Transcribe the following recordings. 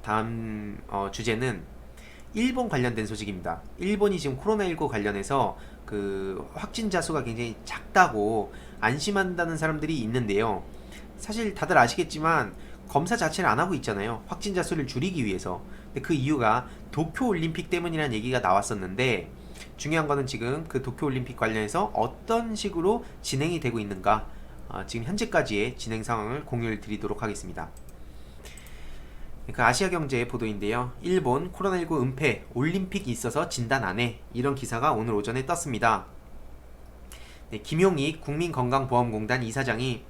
다음 주제는 일본 관련된 소식입니다. 일본이 지금 코로나19 관련해서 그 확진자 수가 굉장히 작다고 안심한다는 사람들이 있는데요. 사실 다들 아시겠지만 검사 자체를 안 하고 있잖아요. 확진자 수를 줄이기 위해서. 근데 그 이유가 도쿄 올림픽 때문이라는 얘기가 나왔었는데, 중요한 거는 지금 그 도쿄 올림픽 관련해서 어떤 식으로 진행이 되고 있는가, 지금 현재까지의 진행 상황을 공유를 드리도록 하겠습니다. 그 아시아경제 보도인데요. 일본 코로나19 은폐, 올림픽 있어서 진단 안 해. 이런 기사가 오늘 오전에 떴습니다. 네, 김용익 국민건강보험공단 이사장이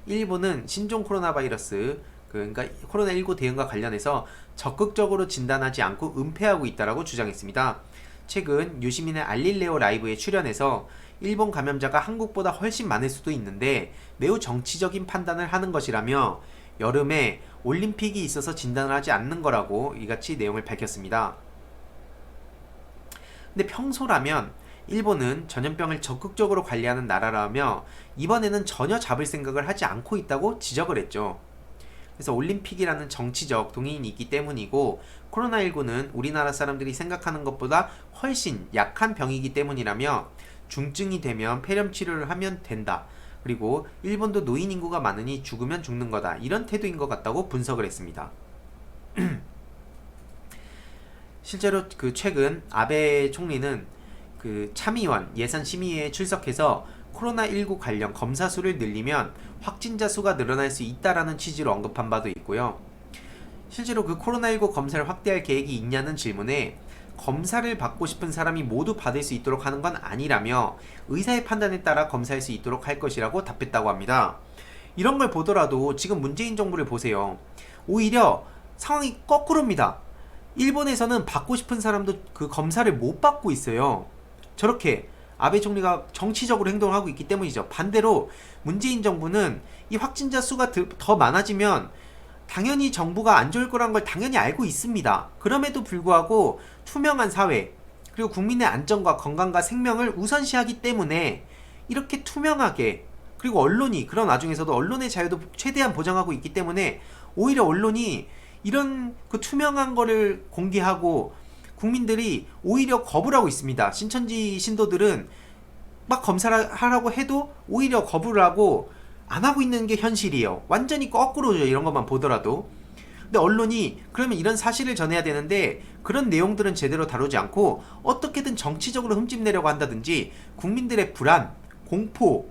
일본은 신종 코로나 바이러스, 그러니까 코로나19 대응과 관련해서 적극적으로 진단하지 않고 은폐하고 있다라고 주장했습니다. 최근 유시민의 알릴레오 라이브에 출연해서 일본 감염자가 한국보다 훨씬 많을 수도 있는데 매우 정치적인 판단을 하는 것이라며 여름에 올림픽이 있어서 진단을 하지 않는 거라고 이같이 내용을 밝혔습니다. 근데 평소라면 일본은 전염병을 적극적으로 관리하는 나라라며 이번에는 전혀 잡을 생각을 하지 않고 있다고 지적을 했죠. 그래서 올림픽이라는 정치적 동의인이 있기 때문이고, 코로나19는 우리나라 사람들이 생각하는 것보다 훨씬 약한 병이기 때문이라며 중증이 되면 폐렴 치료를 하면 된다. 그리고 일본도 노인 인구가 많으니 죽으면 죽는 거다. 이런 태도인 것 같다고 분석을 했습니다. 실제로 그 최근 아베 총리는 그 참의원 예산심의회에 출석해서 코로나19 관련 검사 수를 늘리면 확진자 수가 늘어날 수 있다라는 취지로 언급한 바도 있고요. 실제로 그 코로나19 검사를 확대할 계획이 있냐는 질문에 검사를 받고 싶은 사람이 모두 받을 수 있도록 하는 건 아니라며 의사의 판단에 따라 검사할 수 있도록 할 것이라고 답했다고 합니다. 이런 걸 보더라도 지금 문재인 정부를 보세요. 오히려 상황이 거꾸로입니다. 일본에서는 받고 싶은 사람도 그 검사를 못 받고 있어요. 저렇게 아베 총리가 정치적으로 행동을 하고 있기 때문이죠. 반대로 문재인 정부는 이 확진자 수가 더 많아지면 당연히 정부가 안 좋을 거란 걸 당연히 알고 있습니다. 그럼에도 불구하고 투명한 사회, 그리고 국민의 안전과 건강과 생명을 우선시하기 때문에 이렇게 투명하게, 그리고 언론이 그런 와중에서도 언론의 자유도 최대한 보장하고 있기 때문에 오히려 언론이 이런 그 투명한 거를 공개하고 국민들이 오히려 거부를 하고 있습니다. 신천지 신도들은 막 검사를 하라고 해도 오히려 거부를 하고 안 하고 있는 게 현실이에요. 완전히 거꾸로죠. 이런 것만 보더라도. 근데 언론이 그러면 이런 사실을 전해야 되는데 그런 내용들은 제대로 다루지 않고 어떻게든 정치적으로 흠집내려고 한다든지 국민들의 불안, 공포,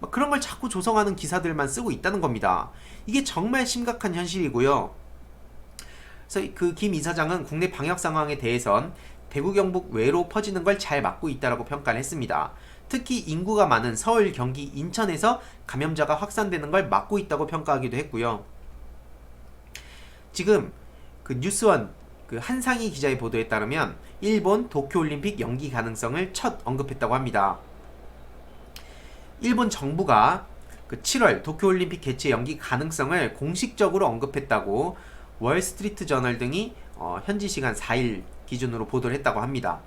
막 그런 걸 자꾸 조성하는 기사들만 쓰고 있다는 겁니다. 이게 정말 심각한 현실이고요. 그래서 그 김 이사장은 국내 방역 상황에 대해선 대구 경북 외로 퍼지는 걸 잘 막고 있다라고 평가를 했습니다. 특히 인구가 많은 서울, 경기, 인천에서 감염자가 확산되는 걸 막고 있다고 평가하기도 했고요. 지금 그 뉴스원 그 한상희 기자의 보도에 따르면 일본 도쿄올림픽 연기 가능성을 첫 언급했다고 합니다. 일본 정부가 그 7월 도쿄올림픽 개최 연기 가능성을 공식적으로 언급했다고 월스트리트 저널 등이 현지 시간 4일 기준으로 보도를 했다고 합니다.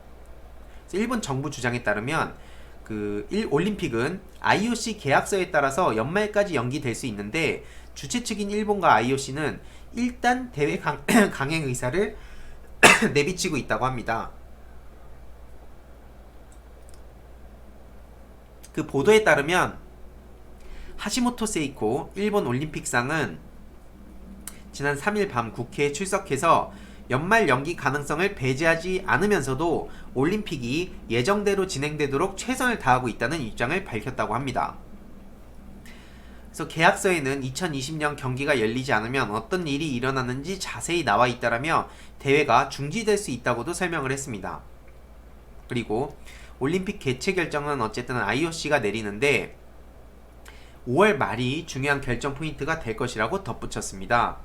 일본 정부 주장에 따르면 그 올림픽은 IOC 계약서에 따라서 연말까지 연기될 수 있는데 주최 측인 일본과 IOC는 일단 대회 강행 의사를 내비치고 있다고 합니다. 그 보도에 따르면 하시모토 세이코 일본 올림픽상은 지난 3일 밤 국회에 출석해서 연말 연기 가능성을 배제하지 않으면서도 올림픽이 예정대로 진행되도록 최선을 다하고 있다는 입장을 밝혔다고 합니다. 그래서 계약서에는 2020년 경기가 열리지 않으면 어떤 일이 일어나는지 자세히 나와 있다라며 대회가 중지될 수 있다고도 설명을 했습니다. 그리고 올림픽 개최 결정은 어쨌든 IOC가 내리는데 5월 말이 중요한 결정 포인트가 될 것이라고 덧붙였습니다.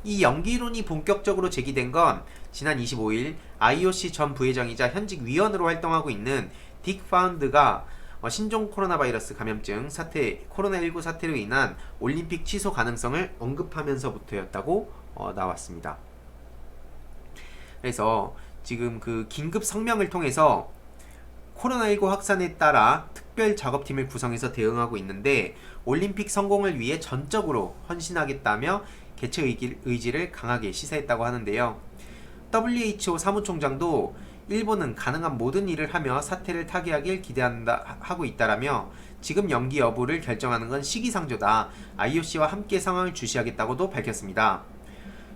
이 연기론이 본격적으로 제기된 건 지난 25일 IOC 전 부회장이자 현직 위원으로 활동하고 있는 딕 파운드가 신종 코로나 바이러스 감염증 사태, 코로나19 사태로 인한 올림픽 취소 가능성을 언급하면서부터였다고 나왔습니다. 그래서 지금 그 긴급 성명을 통해서 코로나19 확산에 따라 특별 작업팀을 구성해서 대응하고 있는데 올림픽 성공을 위해 전적으로 헌신하겠다며 개최 의지를 강하게 시사했다고 하는데요. WHO 사무총장도 일본은 가능한 모든 일을 하며 사태를 타개하길 기대한다 하고 있다라며 지금 연기 여부를 결정하는 건 시기상조다. IOC와 함께 상황을 주시하겠다고도 밝혔습니다.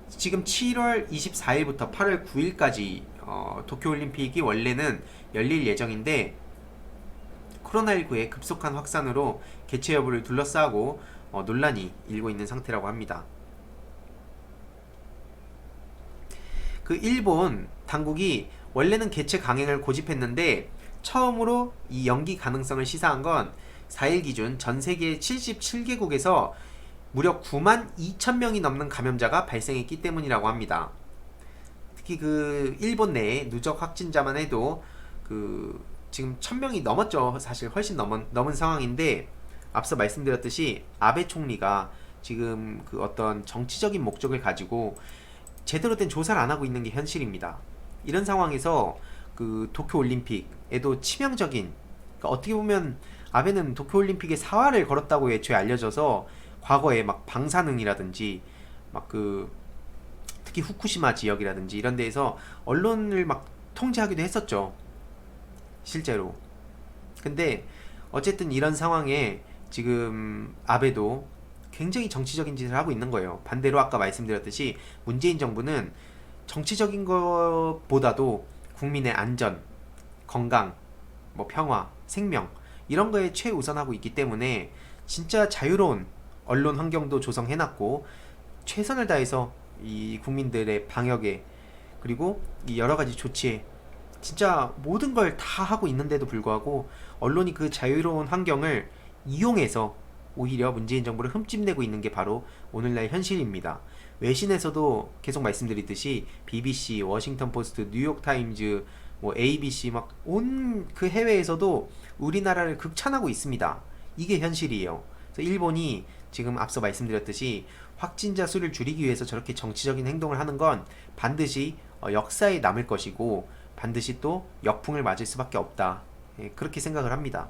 지금 7월 24일부터 8월 9일까지 도쿄올림픽이 원래는 열릴 예정인데 코로나19의 급속한 확산으로 개최 여부를 둘러싸고 논란이 일고 있는 상태라고 합니다. 그 일본 당국이 원래는 개최 강행을 고집했는데 처음으로 이 연기 가능성을 시사한 건 4일 기준 전 세계 77개국에서 무려 9만 2천 명이 넘는 감염자가 발생했기 때문이라고 합니다. 특히 그 일본 내에 누적 확진자만 해도 그 지금 1000명이 넘었죠. 사실 훨씬 넘은 상황인데 앞서 말씀드렸듯이 아베 총리가 지금 그 어떤 정치적인 목적을 가지고 제대로 된 조사를 안 하고 있는 게 현실입니다. 이런 상황에서 그 도쿄올림픽에도 치명적인, 그러니까 어떻게 보면 아베는 도쿄올림픽에 사활을 걸었다고 애초에 알려져서 과거에 막 방사능이라든지 막 그 특히 후쿠시마 지역이라든지 이런 데에서 언론을 막 통제하기도 했었죠. 실제로. 근데 어쨌든 이런 상황에 지금 아베도 굉장히 정치적인 짓을 하고 있는 거예요. 반대로 아까 말씀드렸듯이 문재인 정부는 정치적인 것보다도 국민의 안전, 건강, 뭐 평화, 생명 이런 거에 최우선하고 있기 때문에 진짜 자유로운 언론 환경도 조성해놨고 최선을 다해서 이 국민들의 방역에 그리고 이 여러 가지 조치에 진짜 모든 걸 다 하고 있는데도 불구하고 언론이 그 자유로운 환경을 이용해서 오히려 문재인 정부를 흠집내고 있는 게 바로 오늘날 현실입니다. 외신에서도 계속 말씀드리듯이 BBC, 워싱턴 포스트, 뉴욕 타임즈, 뭐 ABC 막 온 그 해외에서도 우리나라를 극찬하고 있습니다. 이게 현실이에요. 그래서 일본이 지금 앞서 말씀드렸듯이 확진자 수를 줄이기 위해서 저렇게 정치적인 행동을 하는 건 반드시 역사에 남을 것이고 반드시 또 역풍을 맞을 수밖에 없다. 그렇게 생각을 합니다.